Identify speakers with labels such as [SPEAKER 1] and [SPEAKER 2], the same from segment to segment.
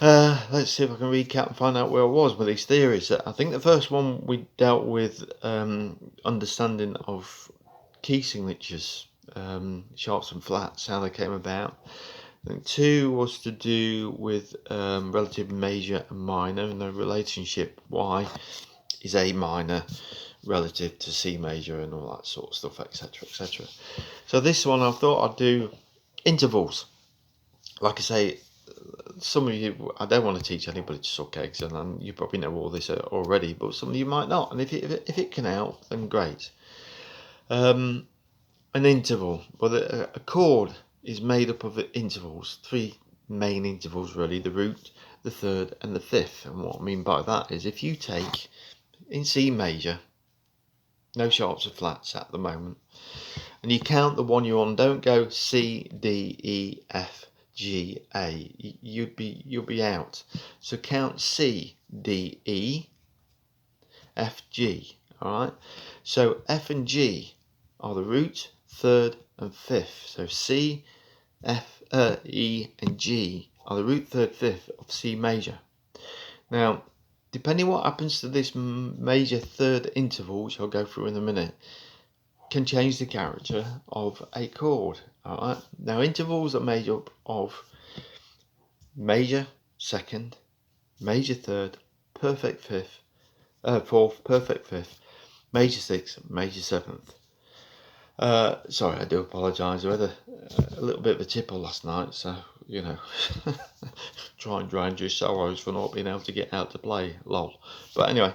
[SPEAKER 1] Let's see if I can recap and find out where I was with these theories. I think the first one we dealt with understanding of key signatures, sharps and flats, how they came about. I think 2 was to do with relative major and minor and the relationship. Why is A minor relative to C major and all that sort of stuff, etc., etc. So this one I thought I'd do intervals. Like I say, some of you, I don't want to teach anybody to suck eggs, and you probably know all this already, but some of you might not, and if it can help, then great. An interval, well, a chord is made up of intervals, 3 main intervals really: the root, the third, and the fifth. And what I mean by that is, if you take in C major, no sharps or flats at the moment, and you count the one you're on, don't go C, D, E, F, G, A. You'll be out. So count C, D, E, F, G. All right. So F and G are the root, third, and fifth. So C, F, E, and G are the root, third, fifth of C major. Now, depending what happens to this major third interval, which I'll go through in a minute, can change the character of a chord. Alright. Now, intervals are made up of major second, major third, perfect fifth, fourth, perfect fifth, major sixth, major seventh. Sorry, I do apologise. I had a little bit of a tipple last night, so you know, try and drown your sorrows for not being able to get out to play. Lol. But anyway,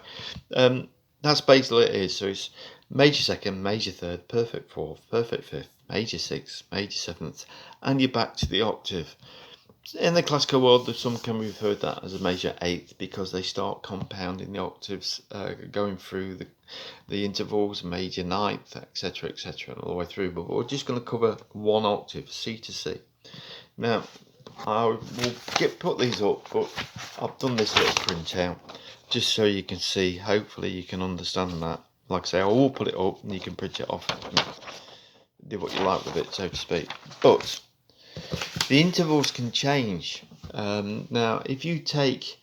[SPEAKER 1] that's basically what it is. So it's major second, major third, perfect fourth, perfect fifth, major sixth, major seventh, and you're back to the octave. In the classical world, some can refer to that as a major eighth because they start compounding the octaves, going through the intervals, major ninth, etc., etc., and all the way through. But we're just going to cover one octave, C to C. Now, I will put these up, but I've done this little printout just so you can see. Hopefully, you can understand that. Like I say, I will put it up and you can print it off and do what you like with it, so to speak. But the intervals can change. Now, if you take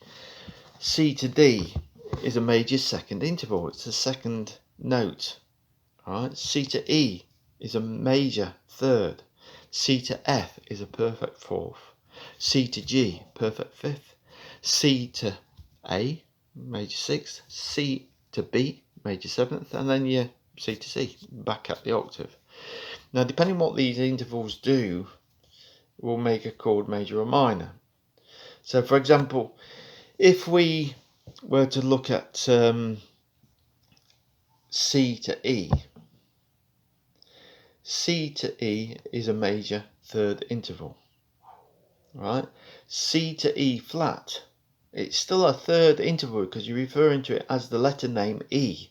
[SPEAKER 1] C to D, is a major second interval. It's a second note. All right. C to E is a major third. C to F is a perfect fourth. C to G, perfect fifth. C to A, major sixth. C to B, major seventh, and then you C to C, back up the octave. Now, depending on what these intervals do, will make a chord major or minor. So, for example, if we were to look at C to E, C to E is a major third interval, right? C to E flat, it's still a third interval because you're referring to it as the letter name E,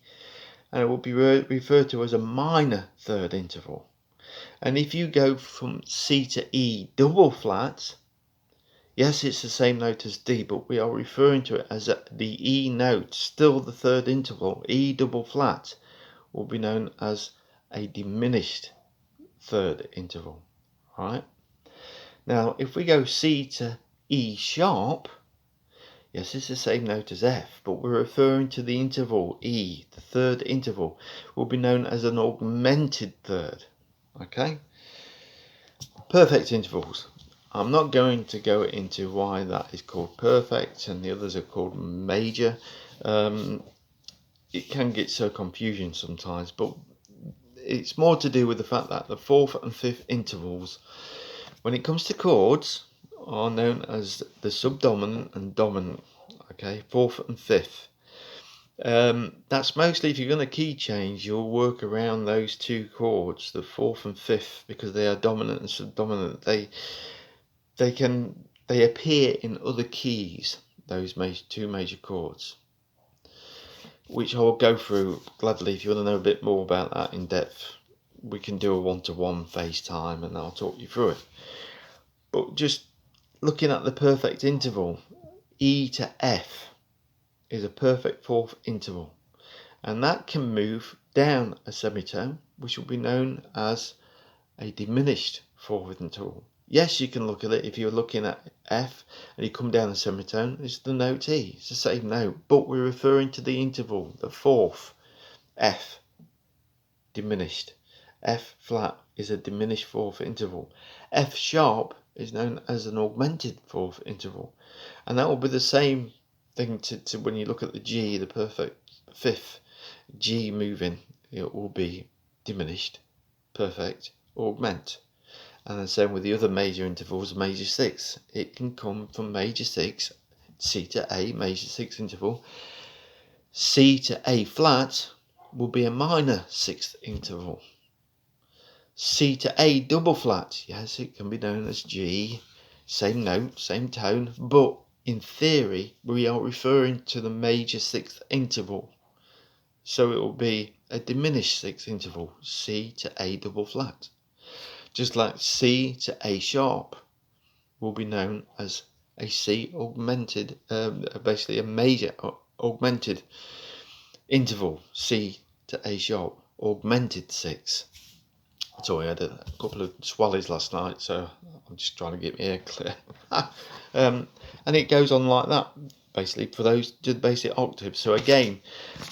[SPEAKER 1] and it will be referred to as a minor third interval. And if you go from C to E double flat, yes, it's the same note as D, but we are referring to it as the E note, still the third interval. E double flat will be known as a diminished third interval. Right? Now, if we go C to E sharp, yes, it's the same note as F, but we're referring to the interval E, the third interval, will be known as an augmented third. Okay? Perfect intervals. I'm not going to go into why that is called perfect and the others are called major. It can get so confusing sometimes, but it's more to do with the fact that the fourth and fifth intervals, when it comes to chords, are known as the subdominant and dominant. Okay, fourth and fifth. That's mostly if you're going to key change, you'll work around those two chords, the fourth and fifth, because they are dominant and subdominant. They appear in other keys, those two major chords, which I'll go through gladly. If you want to know a bit more about that in depth, we can do a one-to-one FaceTime and I'll talk you through it. But just looking at the perfect interval, E to F is a perfect fourth interval, and that can move down a semitone, which will be known as a diminished fourth interval. Yes, you can look at it if you're looking at F and you come down a semitone, it's the note E, it's the same note, but we're referring to the interval, the fourth, F, diminished. F flat is a diminished fourth interval. F sharp is known as an augmented fourth interval, and that will be the same thing to when you look at the G, the perfect fifth, G moving, it will be diminished, perfect, augment. And the same with the other major intervals, major six. It can come from major six, C to A, major six interval. C to A flat will be a minor sixth interval. C to A double flat, yes, it can be known as G, same note, same tone, but in theory we are referring to the major sixth interval. So it will be a diminished sixth interval, C to A double flat. Just like C to A sharp will be known as a C augmented, basically a major augmented interval, C to A sharp, augmented six. Sorry, I had a couple of swallows last night, so I'm just trying to get my ear clear. And it goes on like that, basically, for those basic octaves. So again,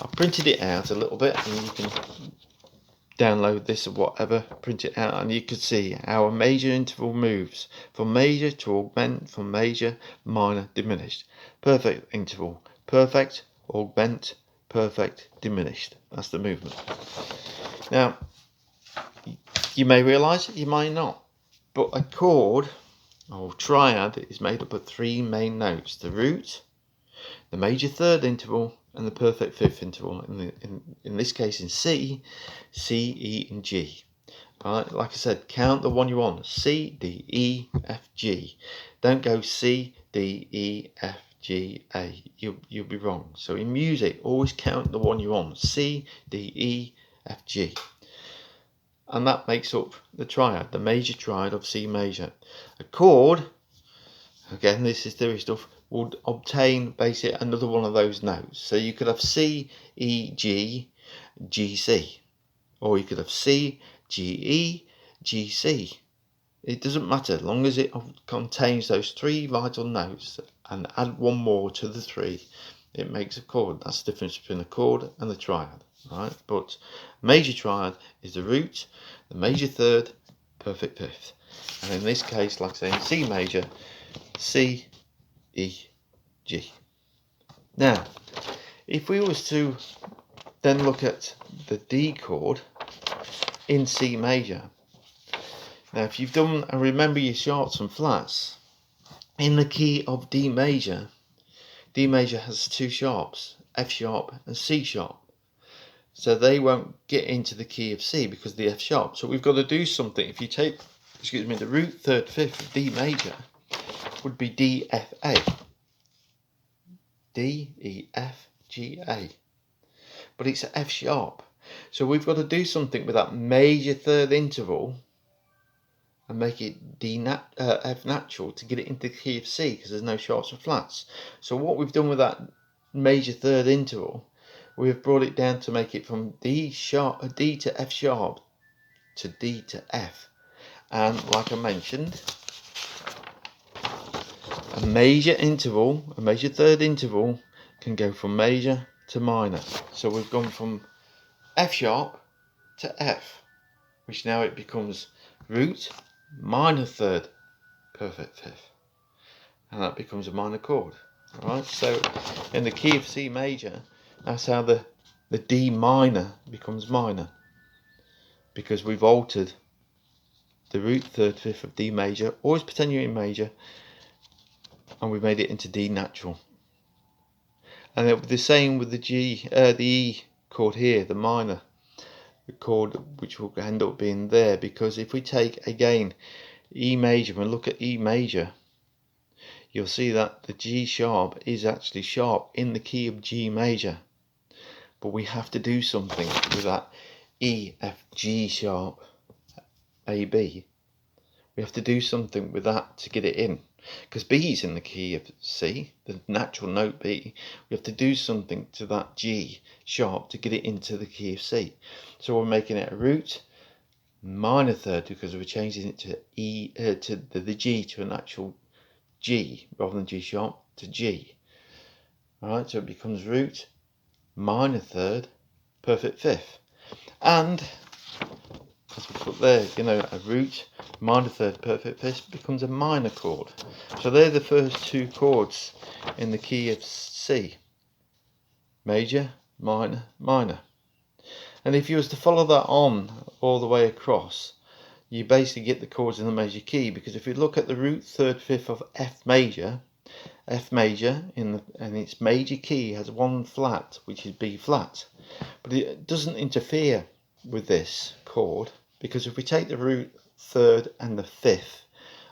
[SPEAKER 1] I printed it out a little bit, and you can download this or whatever, print it out, and you can see how a major interval moves from major to augment, from major, minor, diminished. Perfect interval, perfect, augment, perfect, diminished. That's the movement. Now, you may realise it, you may not, but a chord or triad is made up of three main notes: the root, the major third interval, and the perfect fifth interval. In this case, in C, C, E, and G. Right, like I said, count the one you want: C, D, E, F, G. Don't go C, D, E, F, G, A. You'll be wrong. So in music, always count the one you want: C, D, E, F, G. And that makes up the triad, the major triad of C major. A chord, again, this is theory stuff, would obtain basically another one of those notes. So you could have C, E, G, G, C. Or you could have C, G, E, G, C. It doesn't matter, as long as it contains those three vital notes and add one more to the three, it makes a chord. That's the difference between a chord and the triad. Right? But major triad is the root, the major third, perfect fifth. And in this case, like I say, in C major, C, E, G. Now, if we was to then look at the D chord in C major. Now, if you've done and remember your sharps and flats, in the key of D major has two sharps, F sharp and C sharp. So they won't get into the key of C because of the F sharp. So we've got to do something. If you take, the root third fifth of D major would be D, F, A. D, E, F, G, A. But it's F sharp. So we've got to do something with that major third interval and make it F natural to get it into the key of C because there's no sharps and flats. So what we've done with that major third interval, we've brought it down to make it from D to F sharp to D to F. And like I mentioned, a major third interval can go from major to minor. So we've gone from F sharp to F, which now it becomes root, minor third, perfect fifth. And that becomes a minor chord. Alright, so in the key of C major, that's how the D minor becomes minor, because we've altered the root third fifth of D major, always pretend in major, and we've made it into D natural. And it'll be the same with the E chord here, the minor chord, which will end up being there, because if we take again E major and look at E major, you'll see that the G sharp is actually sharp in the key of G major, but we have to do something with that E, F, G sharp, A, B. We have to do something with that to get it in, because B is in the key of C, the natural note B. We have to do something to that G sharp to get it into the key of C. So we're making it a root, minor third, because we're changing it to E, to the G, to an actual G rather than G sharp, to G. Alright, so it becomes root, minor third, perfect fifth. And as we put there, you know, a root, minor third, perfect fifth becomes a minor chord. So they're the first two chords in the key of C. Major, minor, minor. And if you was to follow that on all the way across, you basically get the chords in the major key, because if you look at the root, third, fifth of F major in its major key has one flat, which is B flat, but it doesn't interfere with this chord, because if we take the root, third and the fifth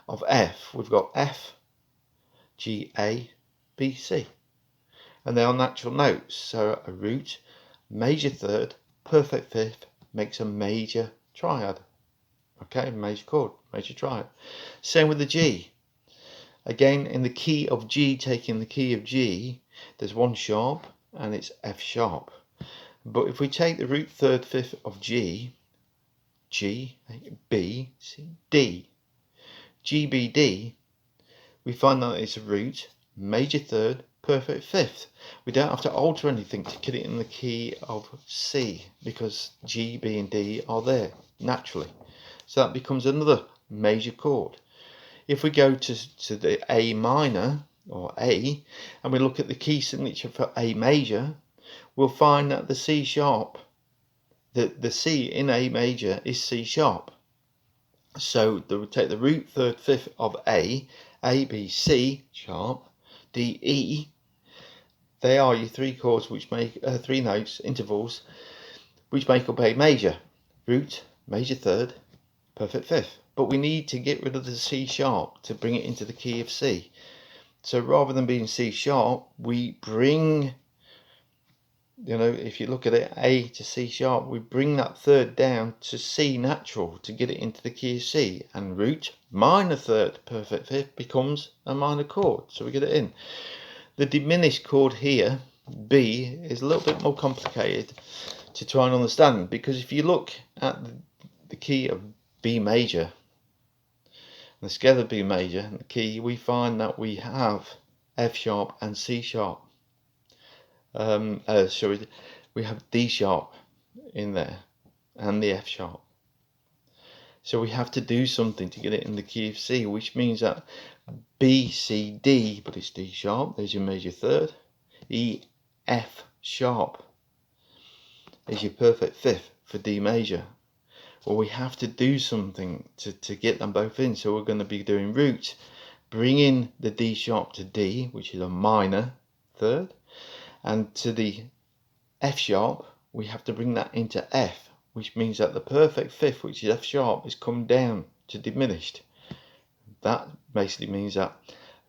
[SPEAKER 1] of F, we've got F, G, A, B, C, and they are natural notes. So a root, major third, perfect fifth makes a major triad. Okay, major chord, major triad. Same with the G. Again, in the key of G, taking the key of G, there's one sharp and it's F sharp. But if we take the root, third, fifth of G, G, B, C, D, G, B, D, we find that it's a root, major third, perfect fifth. We don't have to alter anything to get it in the key of C, because G, B and D are there naturally. So that becomes another major chord. If we go to the A minor, or A, and we look at the key signature for A major, we'll find that the C sharp, the C in A major is C sharp. So we take the root, third, fifth of A, B, C sharp, D, E. They are your three chords which make three notes, intervals, which make up A major. Root, major third, perfect fifth. But we need to get rid of the C sharp to bring it into the key of C. So rather than being C sharp, we bring, you know, if you look at it, A to C sharp, we bring that third down to C natural to get it into the key of C. And root, minor third, perfect fifth becomes a minor chord. So we get it in. The diminished chord here, B, is a little bit more complicated to try and understand, because if you look at the key of B major, the scale of B major and the key, we find that we have F sharp and C sharp. We have D sharp in there and the F sharp. So we have to do something to get it in the key of C, which means that B, C, D, but it's D sharp, there's your major third. E, F sharp is your perfect fifth for D major. Well, we have to do something to get them both in. So we're going to be doing root, bringing the D sharp to D, which is a minor third, and to the F sharp, we have to bring that into F, which means that the perfect fifth, which is F sharp, is come down to diminished. That basically means that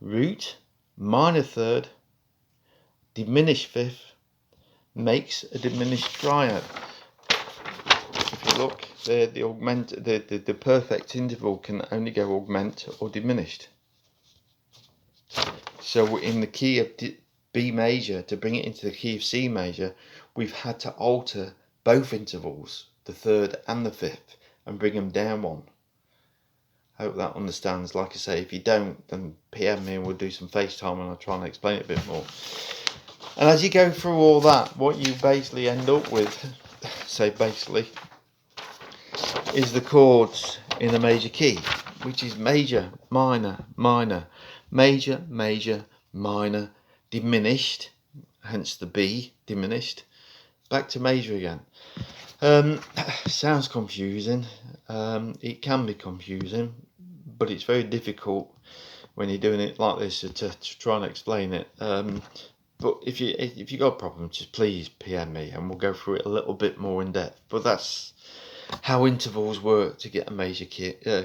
[SPEAKER 1] root, minor third, diminished fifth makes a diminished triad. If you look there, the perfect interval can only go augment or diminished. So in the key of B major, to bring it into the key of C major, we've had to alter both intervals, the third and the fifth, and bring them down one. I hope that understands. Like I say, if you don't, then PM me and we'll do some FaceTime and I'll try and explain it a bit more. And as you go through all that, what you basically end up with, is the chords in a major key, which is major, minor, minor, major, major, minor, diminished, hence the B, diminished, back to major again. Sounds confusing. It can be confusing, but it's very difficult when you're doing it like this to try and explain it. But if you got a problem, just please PM me and we'll go through it a little bit more in depth. But that's how intervals work to get a major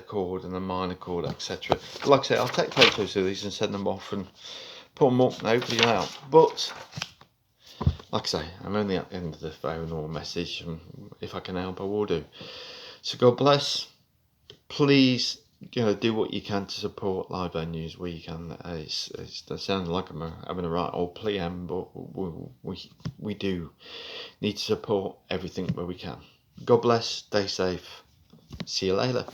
[SPEAKER 1] chord and a minor chord, etc. Like I say, I'll take photos of these and send them off and put them up and hopefully out. But like I say, I'm only at the end of the phone or message, and if I can help, I will do. So God bless. Please, do what you can to support live venues where you can. It sounds like I'm having a right old PM, but we do need to support everything where we can. God bless. Stay safe. See you later.